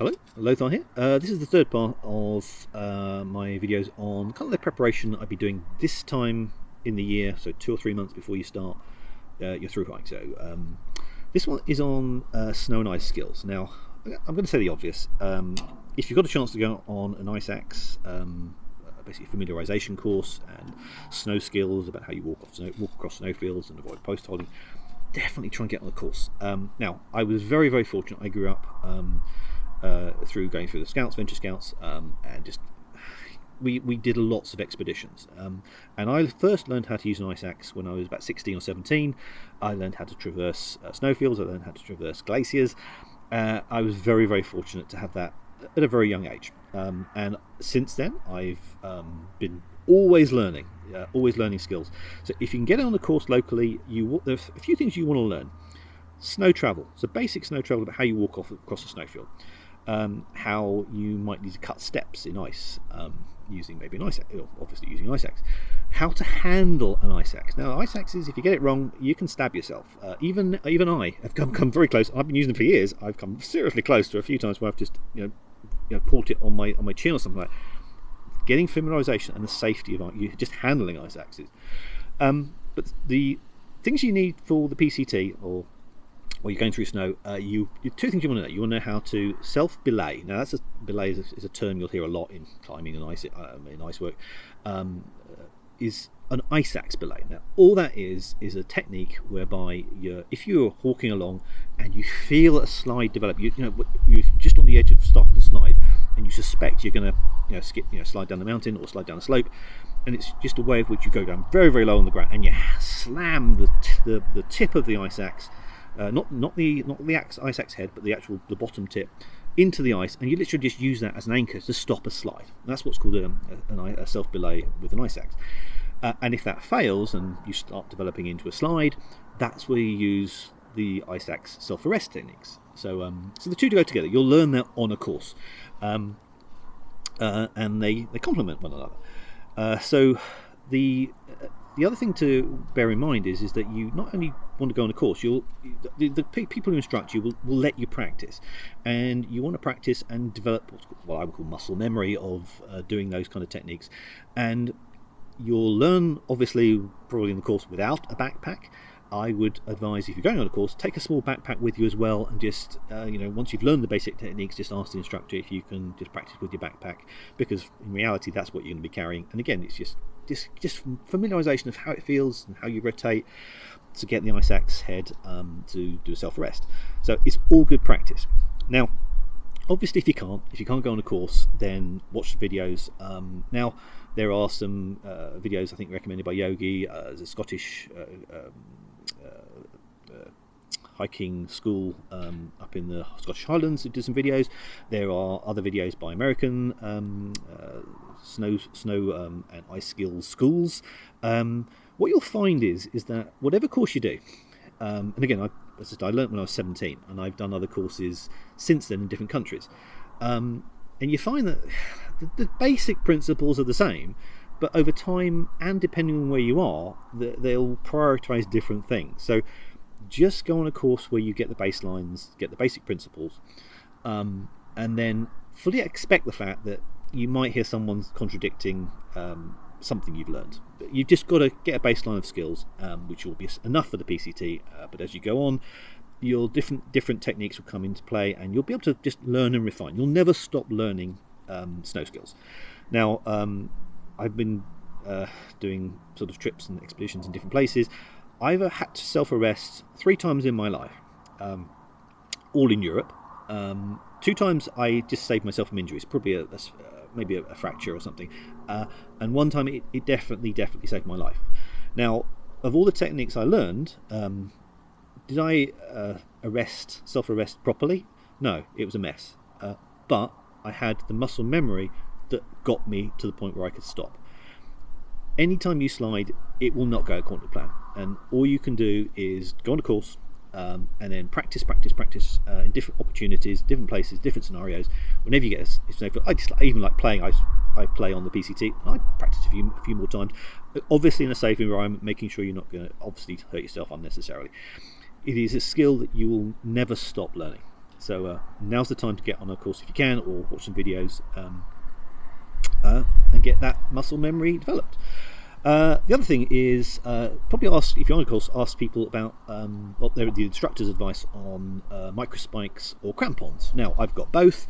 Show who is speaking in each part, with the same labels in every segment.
Speaker 1: Hello, Lothar here. This is the third part of my videos on kind of the preparation I'd be doing this time in the year, so 2 or 3 months before you start your through hike. So this one is on snow and ice skills. Now, I'm going to say the obvious. If you've got a chance to go on an ice axe, basically familiarization course and snow skills about how you walk across snowfields and avoid post holding, definitely try and get on the course. Now, I was very, very fortunate. I grew up through going through the Scouts, Venture Scouts, and just we did lots of expeditions. And I first learned how to use an ice axe when I was about 16 or 17. I learned how to traverse snowfields. I learned how to traverse glaciers. I was very, very fortunate to have that at a very young age. And since then, I've been always learning skills. So if you can get on the course locally, there's a few things you want to learn. Snow travel, so basic snow travel about how you walk across a snowfield. How you might need to cut steps in ice using maybe an ice axe, obviously using an ice axe. How to handle an ice axe. Now, ice axes, if you get it wrong, you can stab yourself. Even I have come very close. I've been using them for years. I've come seriously close to a few times where I've just caught it on my chin or something like that. Getting familiarization and the safety of you just handling ice axes. But the things you need for the PCT or you're going through snow, two things you want to know. You want to know how to self-belay. Now, belay is a term you'll hear a lot in climbing and ice work. Is an ice axe belay. Now, all that is a technique whereby if you're walking along and you feel a slide develop, you're just on the edge of starting to slide, and you suspect you're going to slide down the mountain or slide down a slope, and it's just a way of which you go down very, very low on the ground, and you slam the tip of the ice axe. Not the ice axe head, but the bottom tip into the ice, and you literally just use that as an anchor to stop a slide. That's what's called a self belay with an ice axe. And if that fails and you start developing into a slide, that's where you use the ice axe self arrest techniques. So the two go together. You'll learn that on a course, and they complement one another. So the other thing to bear in mind is that you not only want to go on a course, the people who instruct you will let you practice, and you want to practice and develop what I would call muscle memory of doing those kind of techniques. And you'll learn, obviously, probably in the course without a backpack. I would advise, if you're going on a course, take a small backpack with you as well, and just once you've learned the basic techniques, just ask the instructor if you can just practice with your backpack, because in reality that's what you're going to be carrying. And again, it's just familiarization of how it feels and how you rotate to get the ice axe head to do a self-arrest. So it's all good practice. Now, obviously, if you can't go on a course, then watch the videos. Now, there are some videos I think recommended by Yogi. There's a Scottish hiking school up in the Scottish Highlands who do some videos. There are other videos by American snow and ice skills schools. What you'll find is that whatever course you do, and again, I learned when I was 17, and I've done other courses since then in different countries, and you find that the basic principles are the same, but over time and depending on where you are, they'll prioritize different things. So just go on a course where you get the baselines, get the basic principles, and then fully expect the fact that you might hear someone contradicting something you've learned. But you've just got to get a baseline of skills, which will be enough for the PCT. But as you go on, your different techniques will come into play, and you'll be able to just learn and refine. You'll never stop learning snow skills. Now, I've been doing sort of trips and expeditions in different places. I've had to self-arrest 3 times in my life, all in Europe. 2 times I just saved myself from injuries, probably maybe a fracture or something, and 1 time it definitely saved my life. Now, of all the techniques I learned, did I self-arrest properly? No, it was a mess, but I had the muscle memory that got me to the point where I could stop. Anytime you slide, it will not go according to plan, and all you can do is go on a course, and then practice in different opportunities, different places, different scenarios. Whenever you get a snowfield, I even like playing. I play on the PCT. I practice a few more times, obviously in a safe environment, making sure you're not going to obviously hurt yourself unnecessarily. It is a skill that you will never stop learning. So now's the time to get on a course if you can, or watch some videos and get that muscle memory developed. The other thing is probably ask, if you're on a course, ask people about the instructor's advice on microspikes or crampons. Now, I've got both.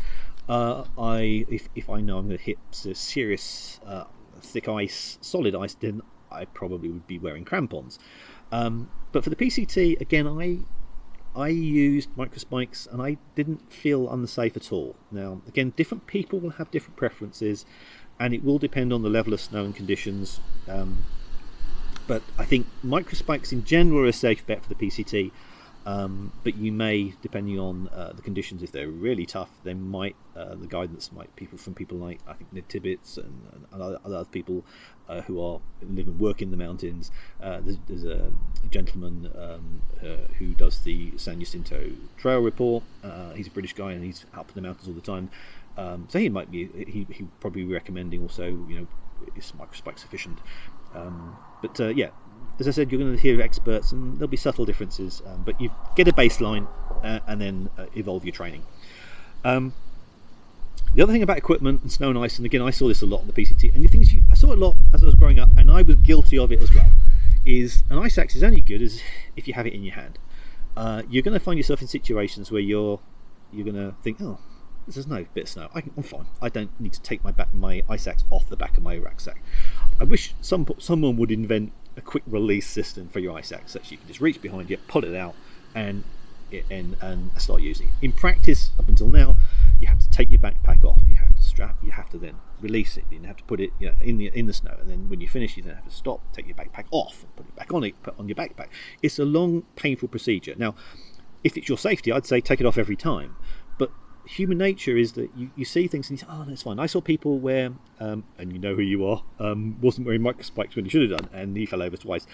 Speaker 1: If I know I'm going to hit serious thick ice, solid ice, then I probably would be wearing crampons. But for the PCT, again, I used microspikes and I didn't feel unsafe at all. Now, again, different people will have different preferences, and it will depend on the level of snow and conditions. But I think microspikes in general are a safe bet for the PCT. But you may, depending on the conditions, if they're really tough, they might the guidance might people like, I think, Ned Tibbetts and other people who live and work in the mountains. There's a gentleman who does the San Jacinto Trail Report. He's a British guy and he's up in the mountains all the time. So he might be he probably be recommending also, is microspike sufficient? But yeah. As I said, you're going to hear experts, and there'll be subtle differences, but you get a baseline and then evolve your training. The other thing about equipment and snow and ice, and again, I saw this a lot on the PCT, and the things I saw a lot as I was growing up, and I was guilty of it as well, is an ice axe is only good as if you have it in your hand. You're going to find yourself in situations where you're going to think, oh, there's no bit of snow, I'm fine. I don't need to take my ice axe off the back of my rucksack. I wish someone would invent a quick release system for your ice axe, so you can just reach behind you, pull it out, and start using it. In practice, up until now, you have to take your backpack off, you have to strap, you have to then release it, you have to put it in the snow, and then when you finish, you then have to stop, take your backpack off, and put it back on put on your backpack. It's a long, painful procedure. Now, if it's your safety, I'd say take it off every time. But human nature is that you see things and you say, oh, that's fine. I saw people wear, and you know who you are, wasn't wearing microspikes when he should have done, and he fell over twice.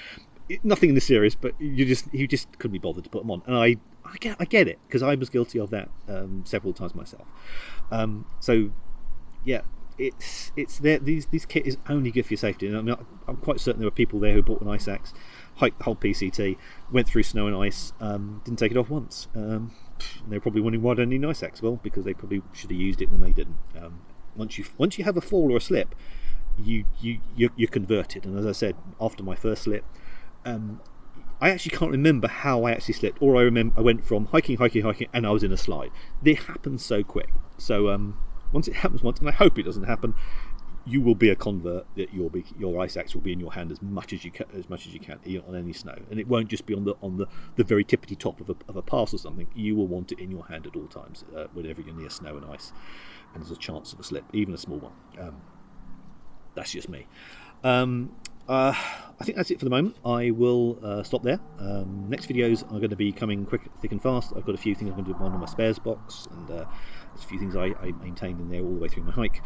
Speaker 1: Nothing in the serious, but you just couldn't be bothered to put them on. And I get it, because I was guilty of that several times myself. So yeah, it's there. These kit is only good for your safety. And I mean, I'm quite certain there were people there who bought an ice axe, hiked the whole PCT, went through snow and ice, didn't take it off once. They're probably wondering why I don't need an ice axe. Well, because they probably should have used it when they didn't. Once you have a fall or a slip, you're converted. And as I said, after my first slip, I actually can't remember how I actually slipped. Or I remember I went from hiking, and I was in a slide. It happens so quick. So once it happens once, and I hope it doesn't happen, you will be a convert. That your ice axe will be in your hand as much as you can on any snow, and it won't just be on the very tippity top of a pass or something. You will want it in your hand at all times whenever you're near snow and ice, and there's a chance of a slip, even a small one. That's just me. I think that's it for the moment. I will stop there. Next videos are going to be coming quick, thick and fast. I've got a few things I'm going to do on my spares box, and there's a few things I maintained in there all the way through my hike.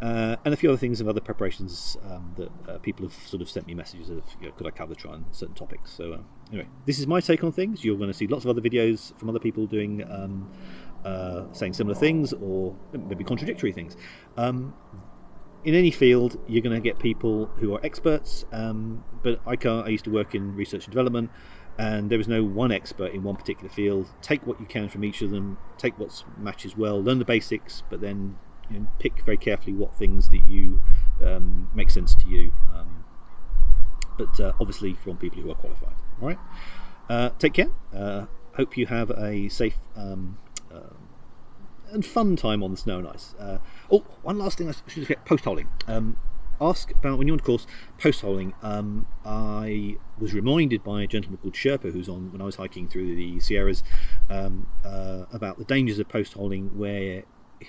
Speaker 1: And a few other things of other preparations that people have sort of sent me messages of, could I cover try on certain topics. So anyway, this is my take on things. You're going to see lots of other videos from other people doing saying similar things or maybe contradictory things. In any field, you're going to get people who are experts, but I used to work in research and development, and there was no one expert in one particular field. Take what you can from each of them, take what matches well, learn the basics, but then pick very carefully what things that you make sense to you, but obviously from people who are qualified. All right, take care. Hope you have a safe and fun time on the snow and ice. One last thing I should get: post holing. Ask about when you're on course post holing. I was reminded by a gentleman called Sherpa, who's on when I was hiking through the Sierras, about the dangers of post holing, where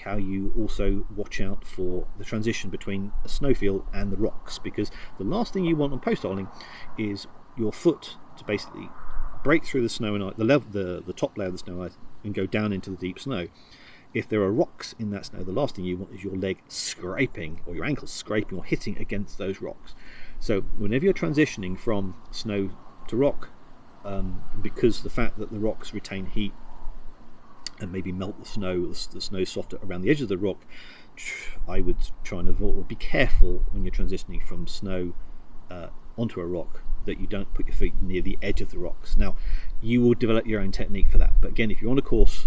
Speaker 1: how you also watch out for the transition between a snowfield and the rocks, because the last thing you want on post holing is your foot to basically break through the snow and ice, the top layer of the snow and ice, and go down into the deep snow. If there are rocks in that snow, the last thing you want is your leg scraping or your ankle scraping or hitting against those rocks. So whenever you're transitioning from snow to rock, because the fact that the rocks retain heat and maybe melt the snow softer around the edge of the rock, I would try and avoid or be careful when you're transitioning from snow onto a rock that you don't put your feet near the edge of the rocks. Now, you will develop your own technique for that. But again, if you're on a course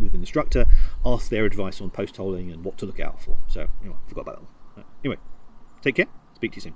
Speaker 1: with an instructor, ask their advice on post holing and what to look out for. So, I forgot about that one. Anyway, take care. Speak to you soon.